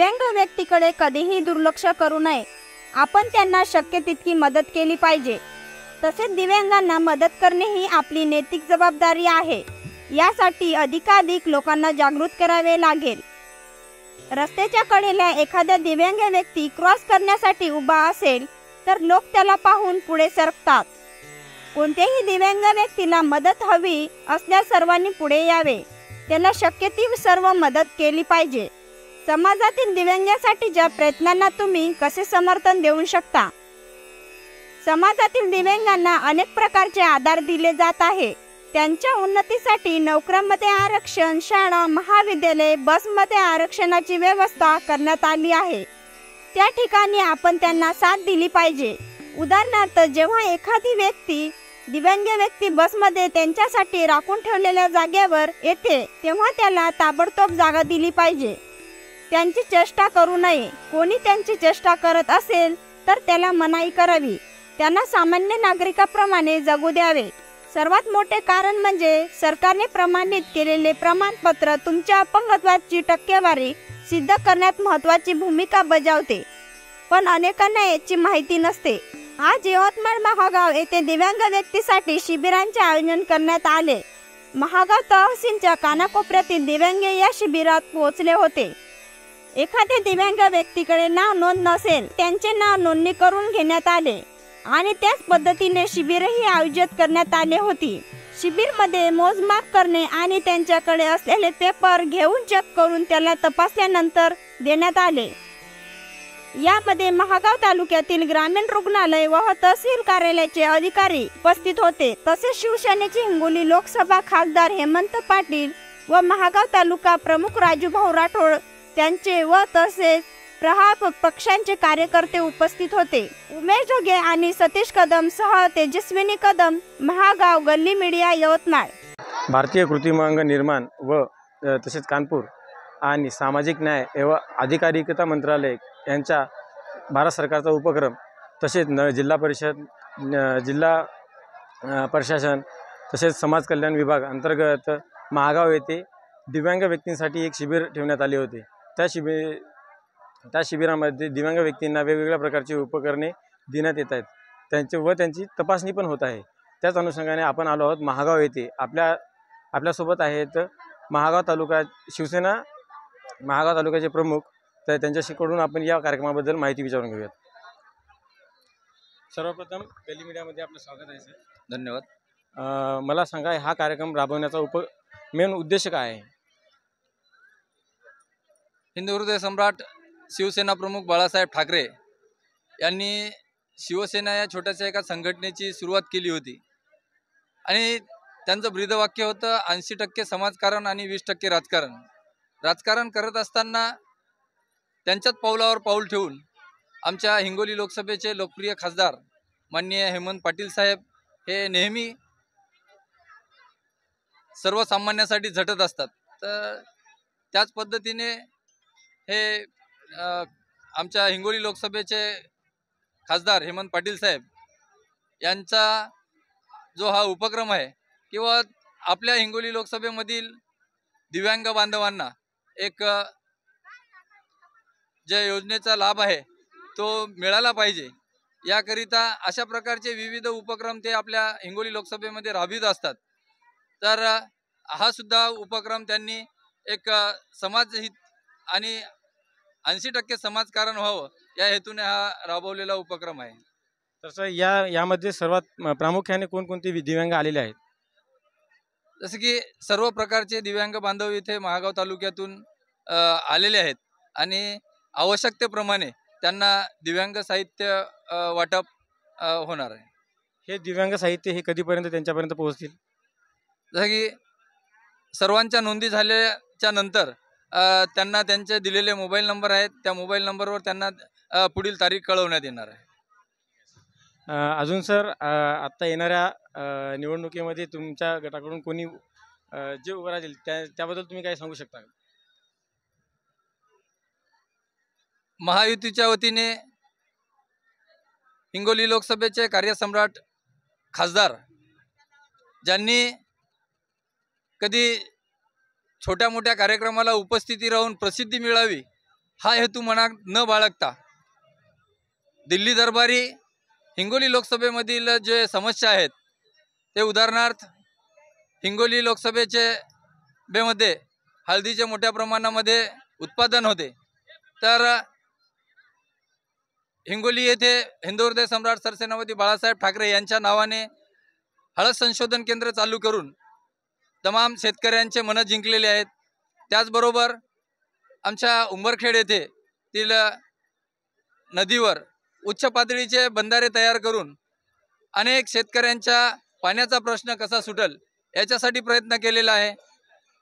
दिव्यांग व्यक्तीकडे कधीही दुर्लक्ष करू नये. आपण त्यांना शक्य तितकी मदत केली पाहिजे. तसेच दिव्यांगांना मदत करणे ही आपली नैतिक जबाबदारी आहे. यासाठी अधिकाधिक लोकांना जागृत करावे लागेल. रस्त्याच्या कडेला एखादा दिव्यांग व्यक्ती क्रॉस करण्यासाठी उभा असेल तर लोक त्याला पाहून पुढे सरकतात. कोणत्याही दिव्यांग व्यक्तीला मदत हवी असल्यास सर्वांनी पुढे यावे. त्याला शक्य ती सर्व मदत केली पाहिजे. समाजातील दिव्यांगांसाठीच्या प्रयत्नांना तुम्ही कसे समर्थन देऊ शकता? समाजातील दिव्यांगांना अनेक प्रकारचे आधार दिले जात आहे. त्यांच्या उन्नतीसाठी नोकऱ्यांमध्ये आरक्षण, शाळा, महाविद्यालय, बसमध्ये आरक्षणाची व्यवस्था करण्यात आली आहे. त्या ठिकाणी आपण त्यांना साथ दिली पाहिजे. उदाहरणार्थ, जेव्हा एखादी दिव्यांग व्यक्ती बसमध्ये त्यांच्यासाठी राखून ठेवलेल्या जागेवर येते तेव्हा त्याला ताबडतोब जागा दिली पाहिजे. त्यांची चेष्टा करू नये. कोणी त्यांची चेष्टा करत असेल तर त्याला मनाई करावी. त्यांना सामान्य नागरिकाप्रमाणे जगू द्यावे. सर्वात मोठे कारण म्हणजे सरकारने प्रमाणित केलेले प्रमाणपत्र तुमच्या अपंगत्वाची टक्केवारी सिद्ध करण्यात महत्त्वाची भूमिका बजावते. पण अनेकांना याची माहिती नसते. आज यवतमाळ महागाव येथे दिव्यांग व्यक्तीसाठी शिबिरांचे आयोजन करण्यात आले. महागाव तहसीलच्या कानाकोपऱ्यातील दिव्यांग या शिबिरात पोहोचले होते. एखाद्या दिव्यांग व्यक्तीकडे नाव नोंद नसेल त्यांचे नाव नोंदणी करून घेण्यात आले आणि त्याच पद्धतीने शिबिरही आयोजित करण्यात आले होती. शिबिरमध्ये मोजमाप करणे आणि त्यांच्याकडे असलेले पेपर घेऊन चेक करून त्याला तपासल्यानंतर देण्यात आले. यामध्ये महागाव तालुक्यातील ग्रामीण रुग्णालय व तहसील कार्यालयाचे अधिकारी उपस्थित होते. तसेच शिवसेनेचे हिंगोली लोकसभा खासदार हेमंत पाटील व महागाव तालुका प्रमुख राजूभाऊ राठोड त्यांचे व तसेच प्रहार पक्षांचे कार्यकर्ते उपस्थित होते. उमेश जोगे आणि सतीश कदम सह तेजस्विनी कदम, महागाव गल्ली मीडिया, यवतमाळ. भारतीय कृत्रिमांग निर्माण व तसेच कानपूर आणि सामाजिक न्याय एवं अधिकारिकता मंत्रालय यांचा भारत सरकारचा उपक्रम तसेच जिल्हा परिषद, जिल्हा प्रशासन तसेच समाज कल्याण विभाग अंतर्गत महागाव येथे दिव्यांग व्यक्तींसाठी एक शिबिर ठेवण्यात आले होते. त्या शिबिरामध्ये दिव्यांग व्यक्तींना वेगवेगळ्या प्रकारची उपकरणे देण्यात येत आहेत. त्यांची तपासणी पण होत आहे. त्याच अनुषंगाने आपण आलो आहोत महागाव येथे. आपल्यासोबत आहेत महागाव तालुका शिवसेना महागाव तालुक्याचे प्रमुख. तर त्यांच्याकडून आपण या कार्यक्रमाबद्दल माहिती विचारून घेऊयात. सर्वप्रथम गल्ली मीडियामध्ये आपलं स्वागत आहे सर. धन्यवाद. मला सांगा, हा कार्यक्रम राबवण्याचा मेन उद्देश काय आहे? हिंदू हृदय सम्राट शिवसेना प्रमुख बाळासाहेब ठाकरे यांनी शिवसेना या छोट्याशा एका संघटनेची सुरुवात केली होती आणि त्यांचं ब्रीदवाक्य होतं 80% समाजकारण आणि 20% राजकारण. राजकारण करत असताना त्यांच्याच पावलावर पाऊल ठेवून आमच्या हिंगोली लोकसभेचे लोकप्रिय खासदार माननीय हेमंत पाटील साहेब हे नेहमी सर्वसामान्यांसाठी झटत असतात. तर त्याच पद्धतीने हे आमच्या हिंगोली लोकसभेचे खासदार हेमंत पाटील साहेब यांचा जो हा उपक्रम आहे किंवा आपल्या हिंगोली लोकसभेमधील दिव्यांग बांधवांना एक ज्या योजनेचा लाभ आहे तो मिळाला पाहिजे, याकरिता अशा प्रकारचे विविध उपक्रम ते आपल्या हिंगोली लोकसभेमध्ये राबवित असतात. तर हा सुद्धा उपक्रम त्यांनी एक समाजहित आणि 80% समाजकारण व्हावं या हेतूने हा राबवलेला उपक्रम आहे. तसं यामध्ये सर्वात प्रामुख्याने कोणकोणते दिव्यांग आलेले आहेत? जसे की सर्व प्रकारचे दिव्यांग बांधव इथे महागाव तालुक्यातून आलेले आहेत आणि आवश्यकतेप्रमाणे त्यांना दिव्यांग साहित्य वाटप होणार आहे. हे दिव्यांग साहित्य हे कधीपर्यंत त्यांच्यापर्यंत पोहोचतील? जसं की सर्वांच्या नोंदी झाल्याच्या नंतर त्यांना त्यांचे दिलेले मोबाईल नंबर आहेत, त्या मोबाईल नंबरवर त्यांना पुढील तारीख कळवण्यात येणार आहे. अजून सर, आत्ता येणाऱ्या निवडणुकीमध्ये तुमच्या गटाकडून कोणी जे उभं राहील त्याबद्दल तुम्ही काय सांगू शकता? महायुतीच्या वतीने हिंगोली लोकसभेचे कार्यसम्राट खासदार ज्यांनी कधी छोट्या मोठ्या कार्यक्रमाला उपस्थिती राहून प्रसिद्धी मिळावी हा हेतू मनात न बाळगता दिल्ली दरबारी हिंगोली लोकसभेमधील जे समस्या आहेत ते उदाहरणार्थ हिंगोली लोकसभेमध्ये हळदीचे मोठ्या प्रमाणामध्ये उत्पादन होते, तर हिंगोली येथे हिंदू हृदय सम्राट सरसेनापती बाळासाहेब ठाकरे यांच्या नावाने हळद संशोधन केंद्र चालू करून तमाम शेतकऱ्यांचे मनं जिंकलेले आहेत। त्याचबरोबर आमच्या उंबरखेड येथे तील नदीवर उच्च पातळीचे बंधारे तयार करून अनेक शेतकऱ्यांच्या पाण्याचा प्रश्न कसा सुटेल याच्यासाठी प्रयत्न केलेला आहे।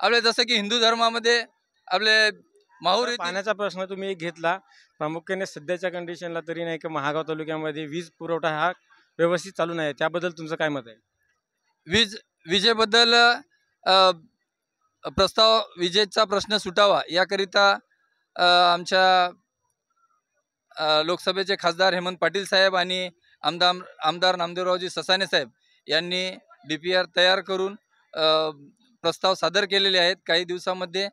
आपले जसं की हिंदू धर्मामध्ये आपले माहूर येथील पाण्याचा प्रश्न तुम्ही एक घेतला, प्रामुख्याने सध्याच्या कंडिशनला तरी नाही का महागाव तालुक्यामध्ये वीज पुरवठा हा व्यवस्थित चालू नाही, त्याबद्दल तुमचं काय मत आहे? विजेबद्दल प्रस्ताव विजेचा प्रश्न सुटावा याकरिता आमच्या लोकसभेचे खासदार हेमंत पाटील साहेब आणि आमदार नामदेवरावजी ससाने साहेब यांनी DPR तयार करून प्रस्ताव सादर केलेले आहेत। काही दिवसामध्ये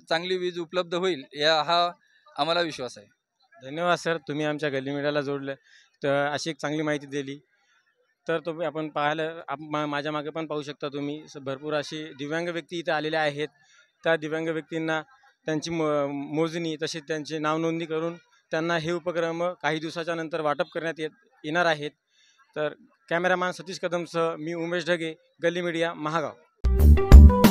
चांगली वीज उपलब्ध होईल हा आम्हाला विश्वास आहे। धन्यवाद सर, तुम्ही आमच्या गल्ली मीडियाला जोडलं तर अशी एक चांगली माहिती दिली। तर तुम्ही आपण पाहायला माझ्या मागे पण पाहू शकता तुम्ही, भरपूर अशी दिव्यांग व्यक्ती इथे आलेल्या आहेत। त्या दिव्यांग व्यक्तींना त्यांची मोजणी तसेच त्यांची नाव नोंदणी करून त्यांना हे उपक्रम काही दिवसाच्या नंतर वाटप करण्यात येणार आहेत। तर कॅमेरामॅन सतीश कदमसह मी उमेश ढगे, गल्ली मीडिया, महागाव।